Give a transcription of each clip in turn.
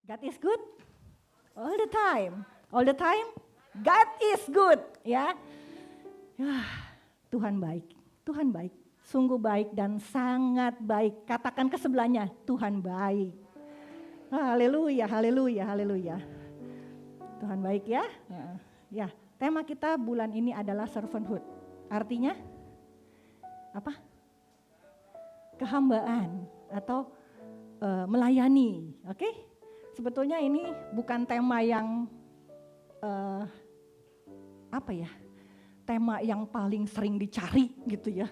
God is good all the time. All the time, God is good. Ya, Tuhan baik. Tuhan baik. Sungguh baik dan sangat baik. Katakan ke sebelahnya, Tuhan baik. Haleluya, haleluya, haleluya. Tuhan baik ya. Ya, tema kita bulan ini adalah servanthood. Artinya apa? Kehambaan atau melayani. Oke? Sebetulnya ini bukan tema yang tema yang paling sering dicari gitu ya.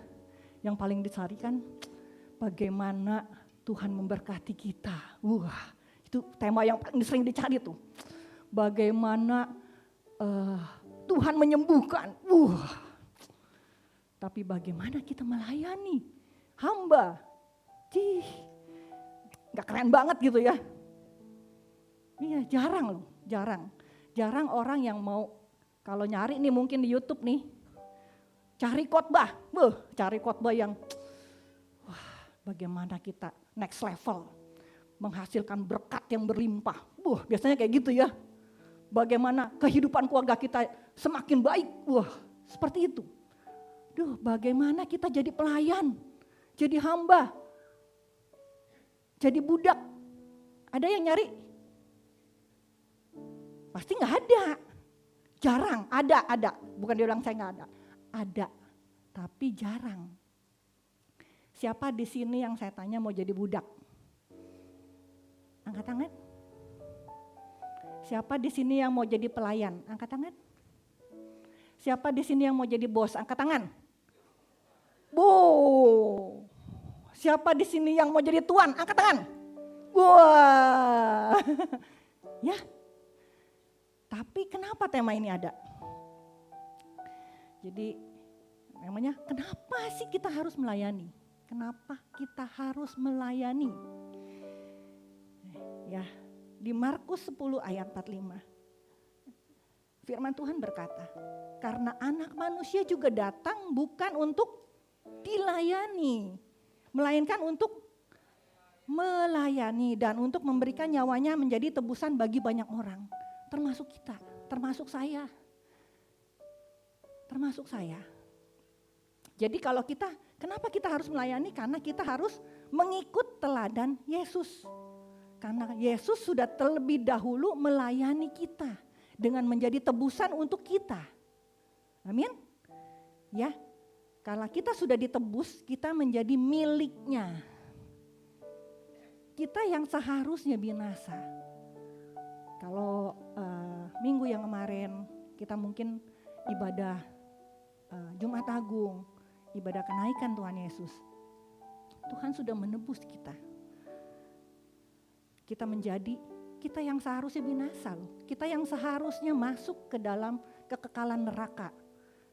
Yang paling dicari kan bagaimana Tuhan memberkati kita. Itu tema yang paling sering dicari tuh. Bagaimana Tuhan menyembuhkan. Tapi bagaimana kita melayani hamba? Gak keren banget gitu ya. Iya, jarang loh, jarang. Jarang orang yang mau, kalau nyari nih mungkin di YouTube nih, cari khotbah yang bagaimana kita next level, menghasilkan berkat yang berlimpah. Biasanya kayak gitu ya. Bagaimana kehidupan keluarga kita semakin baik. Seperti itu. Bagaimana kita jadi pelayan, jadi hamba, jadi budak. Ada yang nyari? Pasti nggak ada. Jarang, ada. Bukan dia bilang saya nggak ada. Ada, tapi jarang. Siapa di sini yang saya tanya mau jadi budak? Angkat tangan. Siapa di sini yang mau jadi pelayan? Angkat tangan. Siapa di sini yang mau jadi bos? Angkat tangan. Siapa di sini yang mau jadi tuan? Angkat tangan. Ya. Tapi kenapa tema ini ada? Jadi namanya kenapa sih kita harus melayani? Kenapa kita harus melayani? Ya, di Markus 10 ayat 45. Firman Tuhan berkata, karena anak manusia juga datang bukan untuk dilayani, melainkan untuk melayani dan untuk memberikan nyawanya menjadi tebusan bagi banyak orang. Termasuk kita, termasuk saya. Termasuk saya. Jadi kalau kenapa kita harus melayani? Karena kita harus mengikut teladan Yesus. Karena Yesus sudah terlebih dahulu melayani kita dengan menjadi tebusan untuk kita. Amin. Ya. Kalau kita sudah ditebus, kita menjadi miliknya. Kita yang seharusnya binasa. Kalau minggu yang kemarin kita mungkin ibadah Jumat Agung, ibadah kenaikan Tuhan Yesus. Tuhan sudah menebus kita. Kita yang seharusnya binasa loh. Kita yang seharusnya masuk ke dalam kekekalan neraka.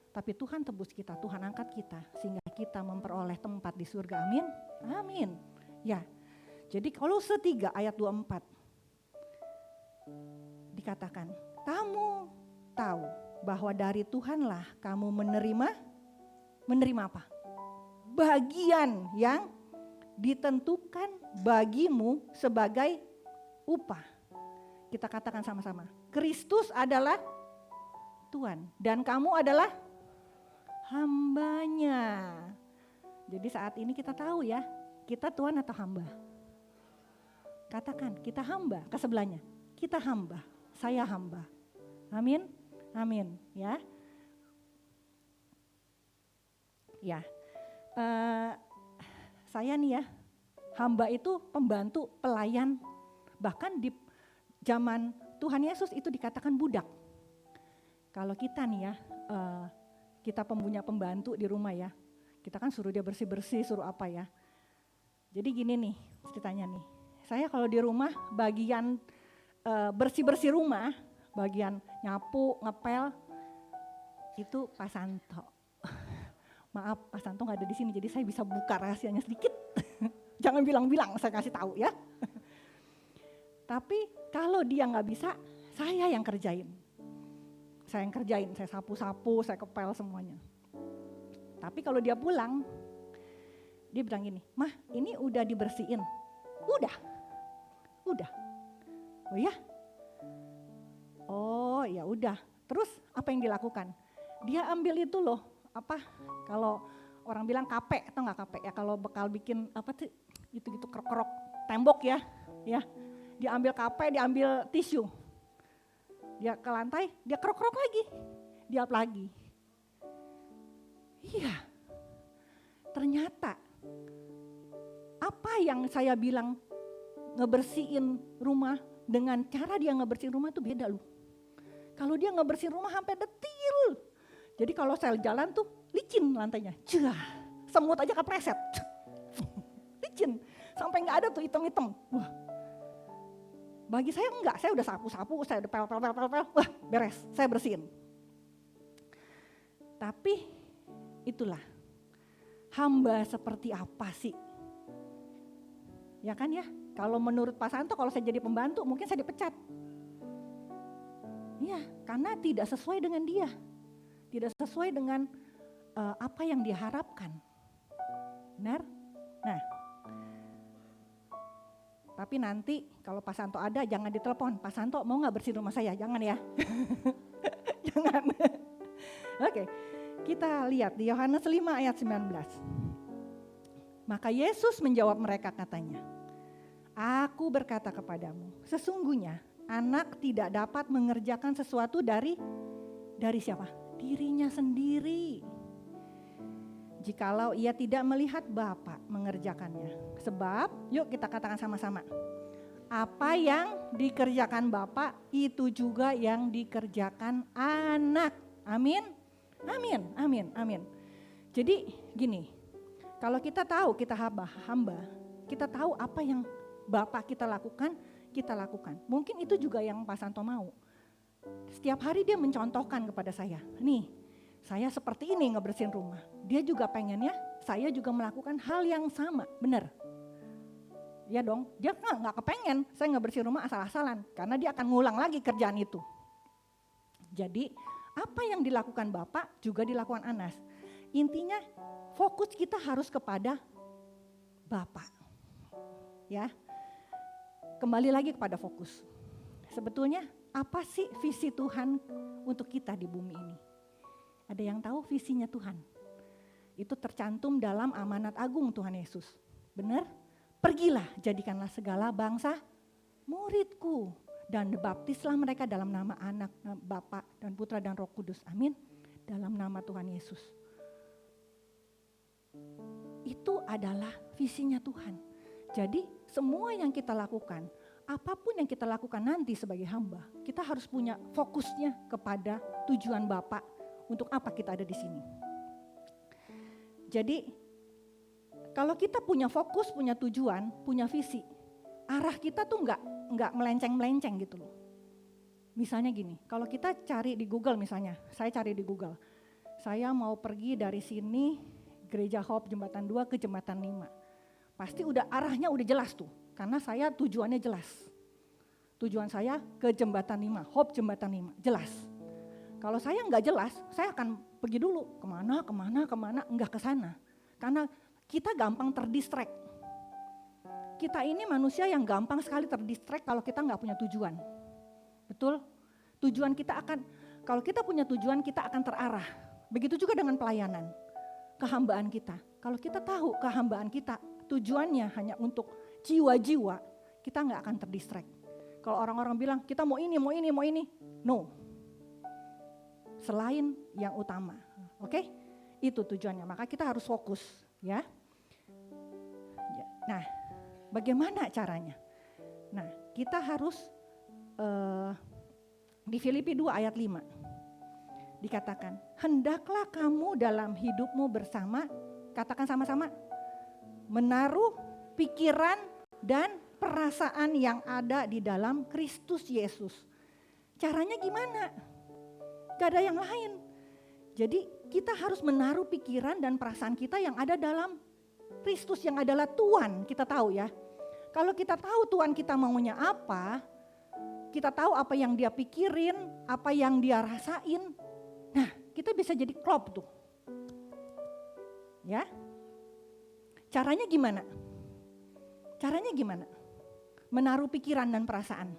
Tapi Tuhan tebus kita, Tuhan angkat kita sehingga kita memperoleh tempat di surga. Amin. Amin. Ya. Jadi Kolose 3 ayat 24 dikatakan, kamu tahu bahwa dari Tuhanlah kamu menerima apa? Bagian yang ditentukan bagimu sebagai upah. Kita katakan sama-sama, Kristus adalah Tuhan dan kamu adalah hambanya. Jadi saat ini kita tahu ya, kita Tuhan atau hamba? Katakan, kita hamba, ke sebelahnya. Kita hamba, saya hamba. Amin, amin ya. Ya, saya nih ya, hamba itu pembantu, pelayan. Bahkan di zaman Tuhan Yesus itu dikatakan budak. Kalau kita nih ya, kita punya pembantu di rumah ya. Kita kan suruh dia bersih-bersih, suruh apa ya. Jadi gini nih ceritanya nih. Saya kalau di rumah bagian bersih-bersih rumah, bagian nyapu, ngepel, itu Pak Santo. Maaf Pak Santo gak ada di sini, jadi saya bisa buka rahasianya sedikit. Jangan bilang-bilang, saya kasih tahu ya. Tapi kalau dia gak bisa, saya yang kerjain. Saya sapu-sapu, saya kepel semuanya. Tapi kalau dia pulang, dia bilang gini, Mah ini udah dibersihin. Udah. Oh ya? Oh ya udah. Terus apa yang dilakukan? Dia ambil itu loh, apa kalau orang bilang kape, atau nggak kape ya, kalau bekal bikin apa tuh gitu-gitu kerok-kerok tembok ya. Dia ambil kape, dia ambil tisu. Dia ke lantai, dia kerok-kerok lagi. Dia up lagi. Iya. Ternyata apa yang saya bilang ngebersihin rumah dengan cara dia ngebersihin rumah itu beda loh. Kalau dia ngebersihin rumah sampai detil. Jadi kalau saya jalan tuh licin lantainya. Semut aja kepreset. Licin. Sampai nggak ada tuh hitam-hitam. Wah. Bagi saya enggak, saya udah sapu-sapu, saya udah pel. Wah, beres, saya bersihin. Tapi itulah hamba seperti apa sih? Ya kan ya, kalau menurut Pak Santo kalau saya jadi pembantu mungkin saya dipecat. Iya, karena tidak sesuai dengan dia. Tidak sesuai dengan apa yang diharapkan. Benar? Nah, tapi nanti kalau Pak Santo ada jangan ditelepon. Pak Santo mau gak bersihin rumah saya? Jangan ya. Jangan. Oke, kita lihat di Yohanes 5 ayat 19. Maka Yesus menjawab mereka katanya, Aku berkata kepadamu, sesungguhnya anak tidak dapat mengerjakan sesuatu dari siapa? Dirinya sendiri. Jikalau ia tidak melihat Bapa mengerjakannya. Sebab, yuk kita katakan sama-sama. Apa yang dikerjakan Bapa itu juga yang dikerjakan anak. Amin. Amin, amin, amin. Jadi gini, kalau kita tahu kita hamba, kita tahu apa yang Bapak kita lakukan. Mungkin itu juga yang Pak Santo mau. Setiap hari dia mencontohkan kepada saya, nih saya seperti ini ngebersihin rumah. Dia juga pengennya saya juga melakukan hal yang sama, benar? Ya dong, dia nggak kepengen saya ngebersihin rumah asal-asalan. Karena dia akan ngulang lagi kerjaan itu. Jadi apa yang dilakukan Bapak juga dilakukan Anas. Intinya fokus kita harus kepada Bapak. Ya, kembali lagi kepada fokus. Sebetulnya apa sih visi Tuhan untuk kita di bumi ini? Ada yang tahu visinya Tuhan? Itu tercantum dalam amanat agung Tuhan Yesus. Benar? Pergilah, jadikanlah segala bangsa muridku. Dan baptislah mereka dalam nama Anak, Bapa dan Putra dan Roh Kudus. Amin. Dalam nama Tuhan Yesus. Itu adalah visinya Tuhan. Jadi semua yang kita lakukan, apapun yang kita lakukan nanti sebagai hamba, kita harus punya fokusnya kepada tujuan Bapa. Untuk apa kita ada di sini. Jadi kalau kita punya fokus, punya tujuan, punya visi, arah kita tuh nggak melenceng-melenceng gitu loh. Misalnya gini, kalau kita cari di Google misalnya, saya cari di Google, saya mau pergi dari sini Gereja Hope Jembatan 2 ke Jembatan 5. Pasti udah arahnya udah jelas tuh, karena saya tujuannya jelas. Tujuan saya ke Jembatan 5, Hope Jembatan 5, jelas. Kalau saya nggak jelas, saya akan pergi dulu kemana, nggak ke sana. Karena kita gampang terdistract. Kita ini manusia yang gampang sekali terdistract kalau kita nggak punya tujuan. Betul? Tujuan kita kalau kita punya tujuan kita akan terarah. Begitu juga dengan pelayanan, kehambaan kita. Kalau kita tahu kehambaan kita tujuannya hanya untuk jiwa-jiwa, kita nggak akan terdistract. Kalau orang-orang bilang kita mau ini, no. Selain yang utama, oke? Itu tujuannya, maka kita harus fokus, ya. Nah, bagaimana caranya? Nah, kita harus di Filipi 2 ayat 5 dikatakan, hendaklah kamu dalam hidupmu bersama, katakan sama-sama, menaruh pikiran dan perasaan yang ada di dalam Kristus Yesus. Caranya gimana? Gak ada yang lain. Jadi kita harus menaruh pikiran dan perasaan kita yang ada dalam Kristus yang adalah Tuhan, kita tahu ya. Kalau kita tahu Tuhan kita maunya apa, kita tahu apa yang dia pikirin, apa yang dia rasain, nah kita bisa jadi klop tuh. Ya, caranya gimana? Menaruh pikiran dan perasaan.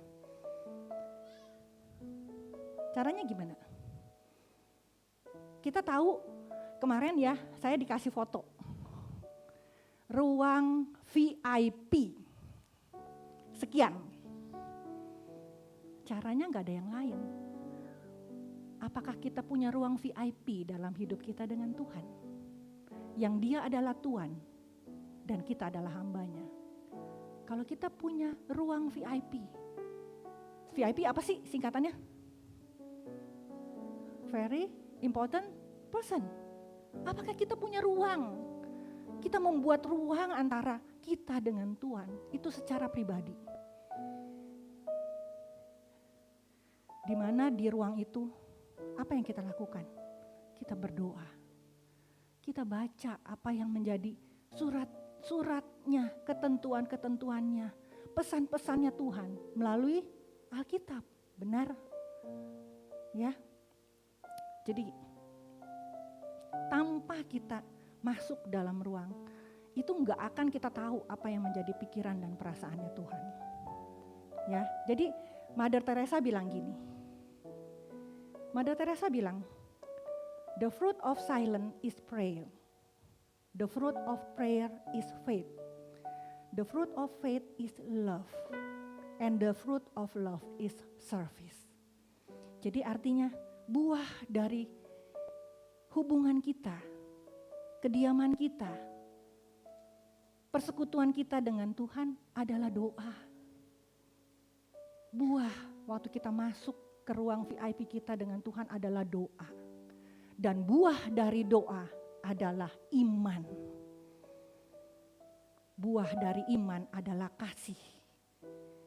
Caranya gimana? Kita tahu kemarin ya, saya dikasih foto. Ruang VIP. Sekian. Caranya nggak ada yang lain. Apakah kita punya ruang VIP dalam hidup kita dengan Tuhan? Yang Dia adalah Tuhan dan kita adalah hambanya. Kalau kita punya ruang VIP. VIP apa sih singkatannya? Very important person. Apakah kita punya ruang? Kita membuat ruang antara kita dengan Tuhan. Itu secara pribadi. Di mana di ruang itu, apa yang kita lakukan? Kita berdoa. Kita baca apa yang menjadi surat-suratnya, ketentuan-ketentuannya, pesan-pesannya Tuhan melalui Alkitab. Benar? Ya. Jadi tanpa kita masuk dalam ruang, itu enggak akan kita tahu apa yang menjadi pikiran dan perasaannya Tuhan. Ya, jadi Mother Teresa bilang gini. Mother Teresa bilang, the fruit of silence is prayer. The fruit of prayer is faith. The fruit of faith is love. And the fruit of love is service. Jadi artinya buah dari hubungan kita, kediaman kita, persekutuan kita dengan Tuhan adalah doa. Buah waktu kita masuk ke ruang VIP kita dengan Tuhan adalah doa. Dan buah dari doa adalah iman. Buah dari iman adalah kasih.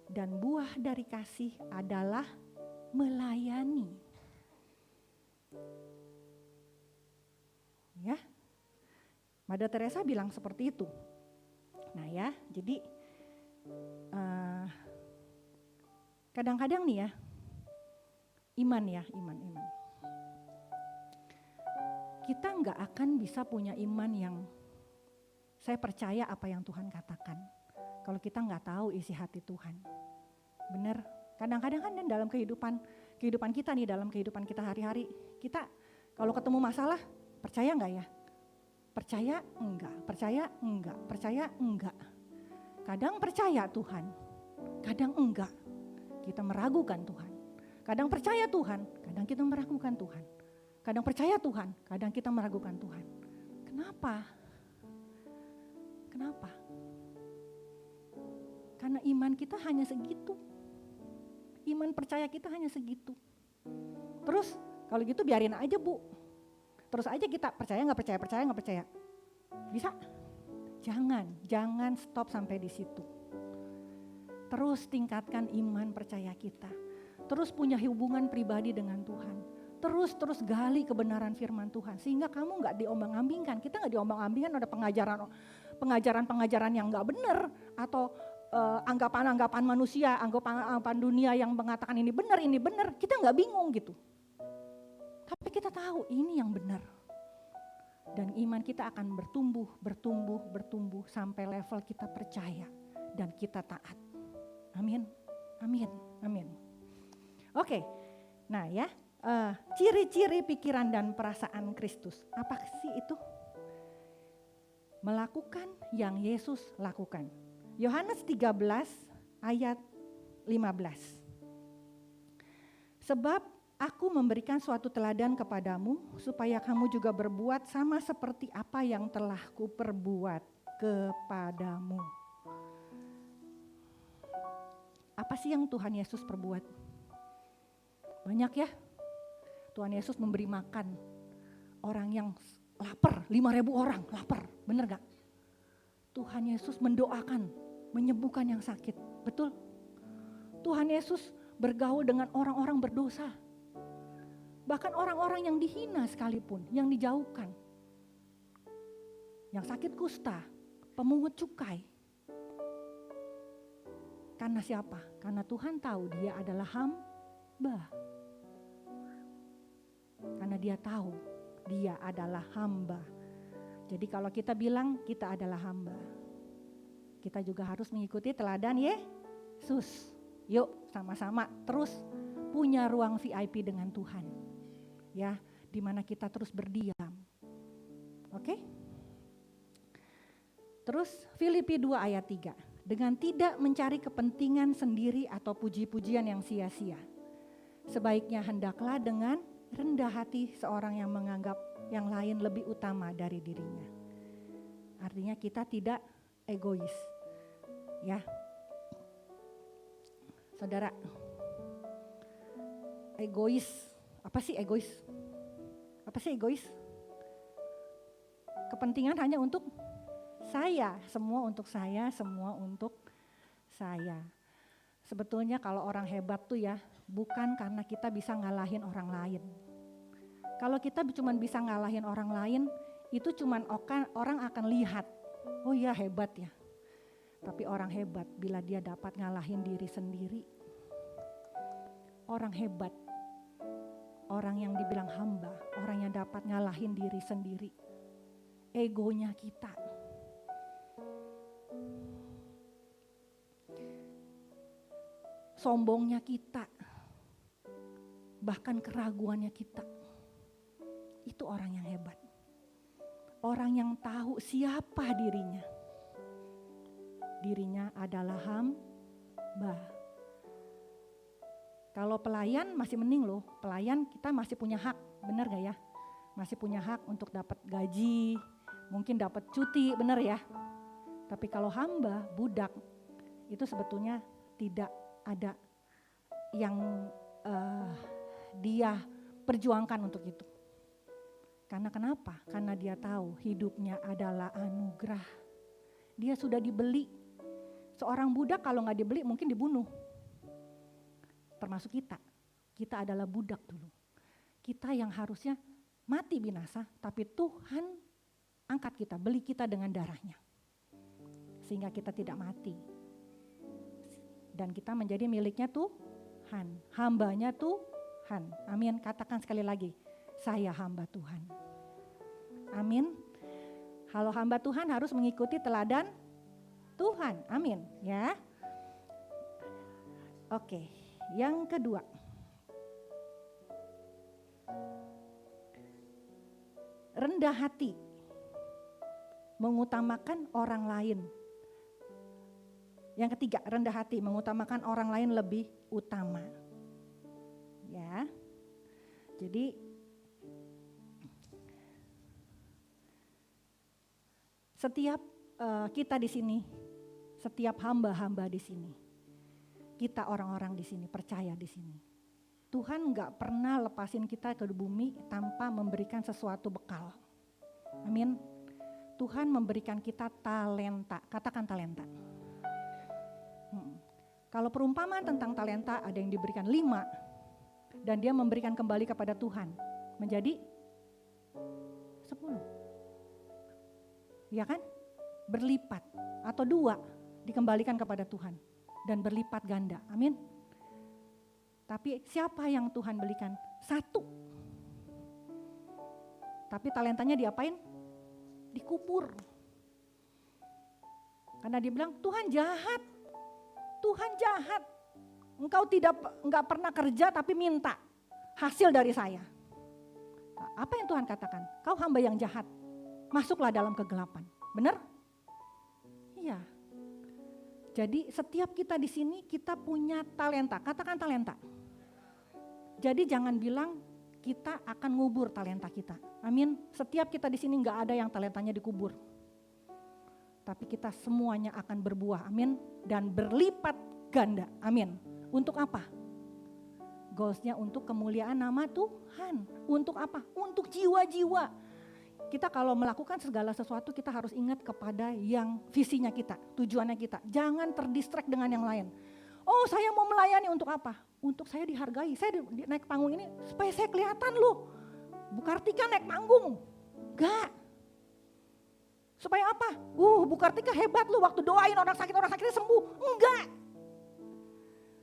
Dan buah dari kasih adalah melayani. Ya, Mother Teresa bilang seperti itu. Nah ya, jadi kadang-kadang nih ya, iman. Kita nggak akan bisa punya iman yang saya percaya apa yang Tuhan katakan. Kalau kita nggak tahu isi hati Tuhan. Benar, kadang-kadang kan dalam kehidupan kita nih, dalam kehidupan kita hari-hari, kita kalau ketemu masalah, percaya nggak ya? Percaya enggak, percaya enggak, percaya enggak. Kadang percaya Tuhan, kadang enggak. Kita meragukan Tuhan. Kadang percaya Tuhan, kadang kita meragukan Tuhan. Kadang percaya Tuhan, kadang kita meragukan Tuhan. Kenapa? Kenapa? Karena iman kita hanya segitu. Iman percaya kita hanya segitu. Terus kalau gitu biarin aja Bu. Terus aja kita percaya nggak percaya. Bisa? Jangan stop sampai di situ. Terus tingkatkan iman percaya kita. Terus punya hubungan pribadi dengan Tuhan. Terus gali kebenaran firman Tuhan. Sehingga kamu nggak diombang-ambingkan. Kita nggak diombang-ambingkan ada pengajaran yang nggak benar. Atau anggapan-anggapan manusia, anggapan dunia yang mengatakan ini benar. Kita nggak bingung gitu. Tapi kita tahu ini yang benar. Dan iman kita akan bertumbuh sampai level kita percaya dan kita taat. Amin. Oke, nah ya, ciri-ciri pikiran dan perasaan Kristus. Apa sih itu? Melakukan yang Yesus lakukan. Yohanes 13 ayat 15. Sebab aku memberikan suatu teladan kepadamu supaya kamu juga berbuat sama seperti apa yang telah kuperbuat kepadamu. Apa sih yang Tuhan Yesus perbuat? Banyak ya. Tuhan Yesus memberi makan orang yang lapar, 5.000 orang lapar, bener gak? Tuhan Yesus mendoakan, menyembuhkan yang sakit, betul? Tuhan Yesus bergaul dengan orang-orang berdosa. Bahkan orang-orang yang dihina sekalipun, yang dijauhkan. Yang sakit kusta, pemungut cukai. Karena siapa? Karena Tuhan tahu dia adalah hamba. Karena dia tahu dia adalah hamba. Jadi kalau kita bilang kita adalah hamba, kita juga harus mengikuti teladan Yesus. Yuk sama-sama terus punya ruang VIP dengan Tuhan. Ya, di mana kita terus berdiam. Oke? Terus Filipi 2 ayat 3. Dengan tidak mencari kepentingan sendiri atau puji-pujian yang sia-sia. Sebaiknya hendaklah dengan rendah hati seorang yang menganggap yang lain lebih utama dari dirinya. Artinya kita tidak egois. Ya. Saudara, egois. Apa sih egois? Apa sih egois? Kepentingan hanya untuk saya, semua untuk saya, semua untuk saya. Sebetulnya kalau orang hebat tuh ya, bukan karena kita bisa ngalahin orang lain. Kalau kita cuma bisa ngalahin orang lain, itu cuma orang akan lihat, oh iya hebat ya. Tapi orang hebat bila dia dapat ngalahin diri sendiri. Orang hebat, orang yang dibilang hamba, orang yang dapat ngalahin diri sendiri. Egonya kita. Sombongnya kita, bahkan keraguannya kita, itu orang yang hebat. Orang yang tahu siapa dirinya. Dirinya adalah hamba. Kalau pelayan masih mending loh, pelayan kita masih punya hak, benar gak ya? Masih punya hak untuk dapat gaji, mungkin dapat cuti, benar ya? Tapi kalau hamba, budak, itu sebetulnya tidak ada yang dia perjuangkan untuk itu. Karena kenapa? Karena dia tahu hidupnya adalah anugerah. Dia sudah dibeli. Seorang budak kalau gak dibeli mungkin dibunuh. Termasuk kita. Kita adalah budak dulu. Kita yang harusnya mati binasa, tapi Tuhan angkat kita, beli kita dengan darahnya. Sehingga kita tidak mati. Dan kita menjadi miliknya Tuhan, hambanya Tuhan. Amin, katakan sekali lagi, saya hamba Tuhan. Amin. Kalau hamba Tuhan harus mengikuti teladan Tuhan, amin ya. Oke, yang kedua. Rendah hati, mengutamakan orang lain. Yang ketiga, rendah hati, mengutamakan orang lain lebih utama. Ya. Jadi setiap kita di sini, setiap hamba-hamba di sini, kita orang-orang di sini percaya di sini. Tuhan nggak pernah lepasin kita ke bumi tanpa memberikan sesuatu bekal. Amin. Tuhan memberikan kita talenta, katakan talenta. Kalau perumpamaan tentang talenta ada yang diberikan 5 dan dia memberikan kembali kepada Tuhan menjadi 10. Ya kan? Berlipat atau 2 dikembalikan kepada Tuhan dan berlipat ganda. Amin. Tapi siapa yang Tuhan belikan? 1. Tapi talentanya diapain? Dikubur. Karena dia bilang Tuhan jahat. Tuhan jahat. Engkau enggak pernah kerja tapi minta hasil dari saya. Nah, apa yang Tuhan katakan? Kau hamba yang jahat. Masuklah dalam kegelapan. Benar? Iya. Jadi setiap kita di sini kita punya talenta. Katakan talenta. Jadi jangan bilang kita akan ngubur talenta kita. Amin. Setiap kita di sini enggak ada yang talentanya dikubur. Tapi kita semuanya akan berbuah, amin, dan berlipat ganda, amin. Untuk apa? Goalsnya untuk kemuliaan nama Tuhan. Untuk apa? Untuk jiwa-jiwa. Kita kalau melakukan segala sesuatu kita harus ingat kepada yang visinya kita, tujuannya kita. Jangan terdistract dengan yang lain. Oh saya mau melayani untuk apa? Untuk saya dihargai, saya naik panggung ini supaya saya kelihatan loh. Bu Kartika naik panggung, enggak. Supaya apa? Bu Kartika hebat lu waktu doain orang sakitnya sembuh. Enggak.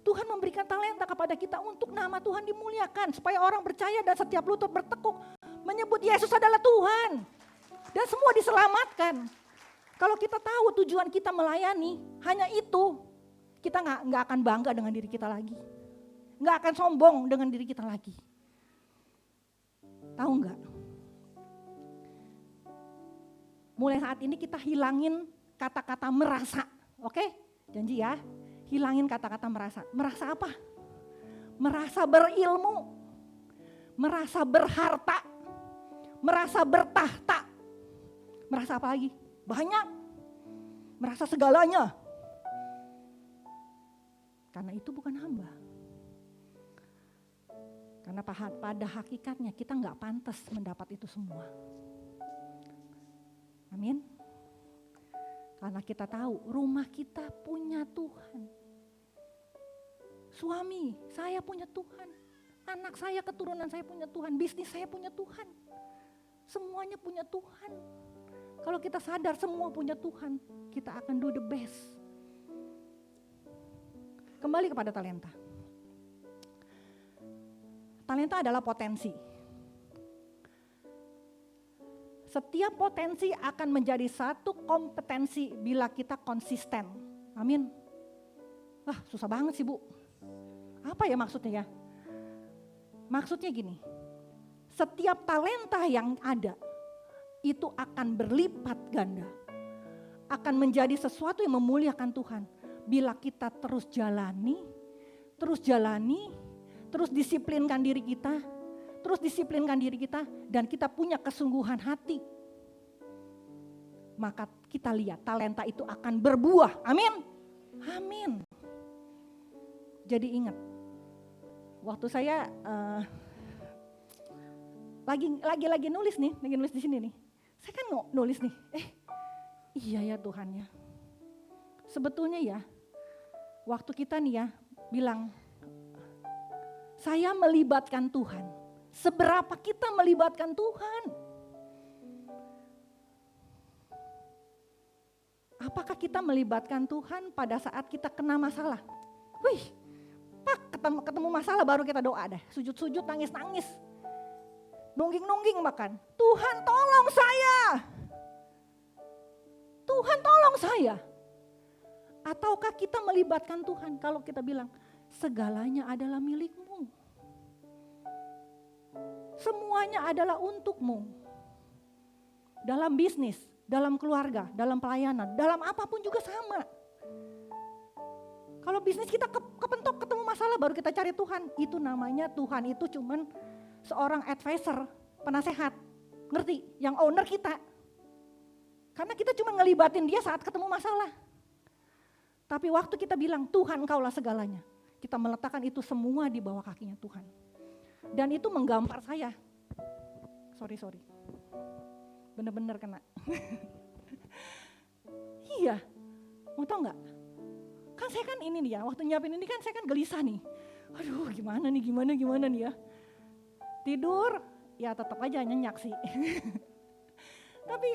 Tuhan memberikan talenta kepada kita untuk nama Tuhan dimuliakan. Supaya orang percaya dan setiap lutut bertekuk menyebut Yesus adalah Tuhan. Dan semua diselamatkan. Kalau kita tahu tujuan kita melayani hanya itu, kita nggak akan bangga dengan diri kita lagi. nggak akan sombong dengan diri kita lagi. Tahu nggak? Mulai saat ini kita hilangin kata-kata merasa, oke? Janji ya, hilangin kata-kata merasa. Merasa apa? Merasa berilmu, merasa berharta, merasa bertahta. Merasa apa lagi? Banyak. Merasa segalanya. Karena itu bukan hamba. Karena pada hakikatnya kita nggak pantas mendapat itu semua. Amin. Karena kita tahu rumah kita punya Tuhan. Suami saya punya Tuhan. Anak saya, keturunan saya punya Tuhan. Bisnis saya punya Tuhan. Semuanya punya Tuhan. Kalau kita sadar semua punya Tuhan, kita akan do the best. Kembali kepada talenta. Talenta adalah potensi. Setiap potensi akan menjadi satu kompetensi bila kita konsisten. Amin. Wah, susah banget sih, Bu. Apa ya maksudnya ya? Maksudnya gini. Setiap talenta yang ada itu akan berlipat ganda. Akan menjadi sesuatu yang memuliakan Tuhan. Bila kita terus jalani, terus disiplinkan diri kita, dan kita punya kesungguhan hati. Maka kita lihat talenta itu akan berbuah. Amin. Amin. Jadi ingat, waktu saya lagi nulis di sini nih. Saya kan nulis nih. Iya ya Tuhan ya. Sebetulnya ya, waktu kita nih ya bilang, saya melibatkan Tuhan. Seberapa kita melibatkan Tuhan? Apakah kita melibatkan Tuhan pada saat kita kena masalah? Wih, Pak, ketemu masalah baru kita doa deh. Sujud-sujud, nangis-nangis. Nungging-nungging bahkan. Tuhan tolong saya. Tuhan tolong saya. Ataukah kita melibatkan Tuhan kalau kita bilang, segalanya adalah milikmu. Semuanya adalah untukmu. Dalam bisnis, dalam keluarga, dalam pelayanan, dalam apapun juga sama. Kalau bisnis kita kepentok ketemu masalah baru kita cari Tuhan. Itu namanya Tuhan itu cuman seorang advisor, penasehat. Ngerti? Yang owner kita. Karena kita cuma ngelibatin dia saat ketemu masalah. Tapi waktu kita bilang Tuhan Engkaulah segalanya. Kita meletakkan itu semua di bawah kakinya Tuhan. Dan itu menggampar saya. Sorry. Bener-bener kena. Iya. Mau tau gak? Kan saya kan ini nih ya, waktu nyiapin ini kan saya kan gelisah nih. Aduh gimana nih ya. Tidur, ya tetap aja nyenyak sih. Tapi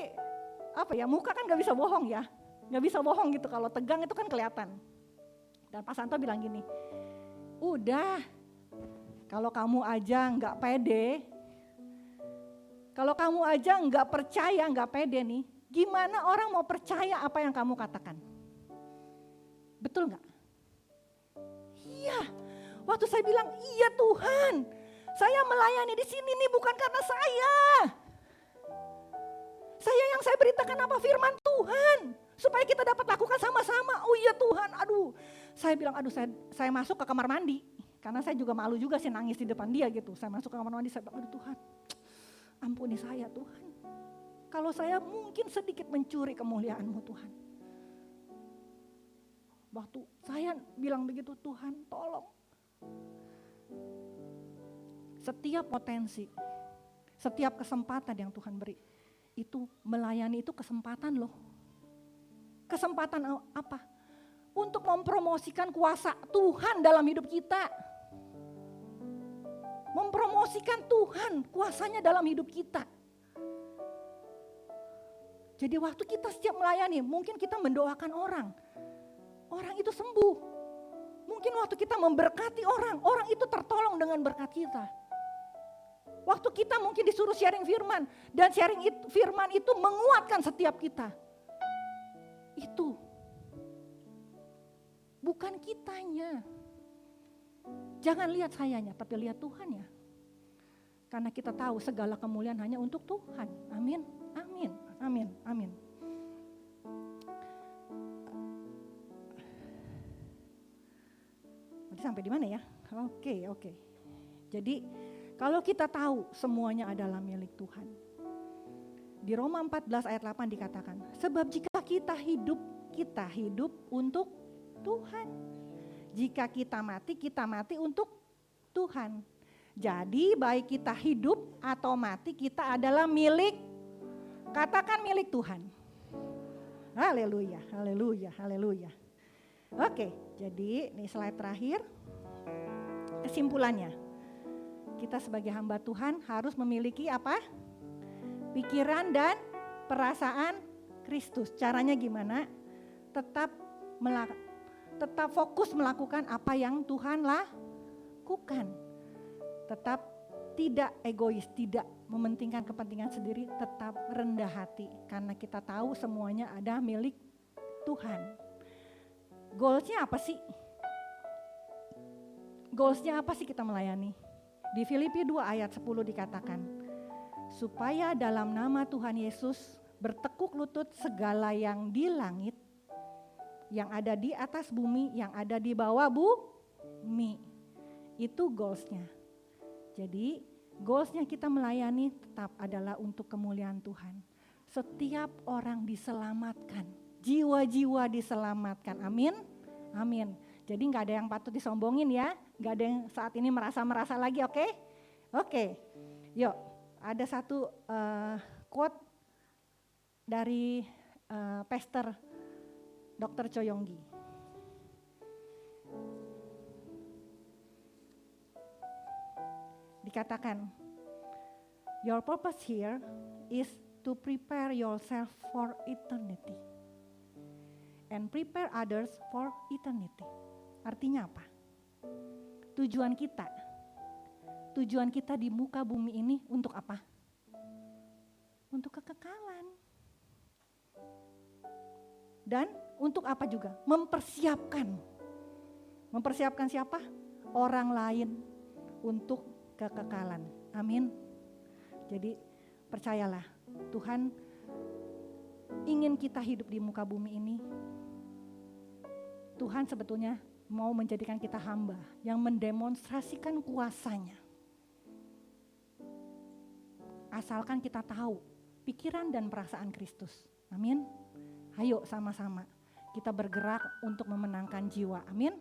apa ya, muka kan gak bisa bohong ya. Gak bisa bohong gitu, kalau tegang itu kan kelihatan. Dan Pak Santo bilang gini, udah kalau kamu aja gak pede, kalau kamu aja gak percaya, gak pede nih, gimana orang mau percaya apa yang kamu katakan? Betul gak? Iya, waktu saya bilang, iya Tuhan, saya melayani di sini nih bukan karena saya. Yang saya beritakan apa firman Tuhan, supaya kita dapat lakukan sama-sama. Oh iya Tuhan, aduh. Saya bilang, saya masuk ke kamar mandi. Karena saya juga malu juga sih nangis di depan dia gitu. Saya masuk ke kamar mandi, saya bilang, aduh Tuhan, ampuni saya Tuhan. Kalau saya mungkin sedikit mencuri kemuliaan-Mu Tuhan. Waktu saya bilang begitu, Tuhan tolong. Setiap potensi, setiap kesempatan yang Tuhan beri, itu melayani itu kesempatan loh. Kesempatan apa? Untuk mempromosikan kuasa Tuhan dalam hidup kita. Mempromosikan Tuhan, kuasanya dalam hidup kita. Jadi waktu kita setiap melayani, mungkin kita mendoakan orang. Orang itu sembuh. Mungkin waktu kita memberkati orang, orang itu tertolong dengan berkat kita. Waktu kita mungkin disuruh sharing firman, dan sharing firman itu menguatkan setiap kita. Itu bukan kitanya. Jangan lihat sayanya, tapi lihat Tuhan ya. Karena kita tahu segala kemuliaan hanya untuk Tuhan. Amin, amin, amin, amin. Sampai di mana ya? Oke. Jadi kalau kita tahu semuanya adalah milik Tuhan. Di Roma 14 ayat 8 dikatakan, sebab jika kita hidup untuk Tuhan. Jika kita mati untuk Tuhan. Jadi baik kita hidup atau mati, kita adalah milik, katakan milik Tuhan. Haleluya, haleluya, haleluya. Oke, jadi ini slide terakhir. Kesimpulannya, kita sebagai hamba Tuhan harus memiliki apa? Pikiran dan perasaan Kristus. Caranya gimana? Tetap fokus melakukan apa yang Tuhan lakukan. Tetap tidak egois, tidak mementingkan kepentingan sendiri, tetap rendah hati. Karena kita tahu semuanya ada milik Tuhan. Goalsnya apa sih? Goalsnya apa sih kita melayani? Di Filipi 2 ayat 10 dikatakan, supaya dalam nama Tuhan Yesus bertekuk lutut segala yang di langit, yang ada di atas bumi, yang ada di bawah bumi. Itu goalsnya. Jadi goalsnya kita melayani tetap adalah untuk kemuliaan Tuhan. Setiap orang diselamatkan, jiwa-jiwa diselamatkan, amin, amin. Jadi gak ada yang patut disombongin ya, gak ada yang saat ini merasa-merasa lagi, oke? Oke, yuk ada satu quote dari Pastor Dr. Choyonggi. Dikatakan, your purpose here is to prepare yourself for eternity and prepare others for eternity. Artinya apa? Tujuan kita di muka bumi ini untuk apa? Untuk kekekalan. Dan untuk apa juga? Mempersiapkan siapa? Orang lain untuk kekekalan. Amin. Jadi percayalah, Tuhan ingin kita hidup di muka bumi ini. Tuhan sebetulnya mau menjadikan kita hamba yang mendemonstrasikan kuasanya. Asalkan kita tahu pikiran dan perasaan Kristus. Amin. Ayo sama-sama kita bergerak untuk memenangkan jiwa. Amin.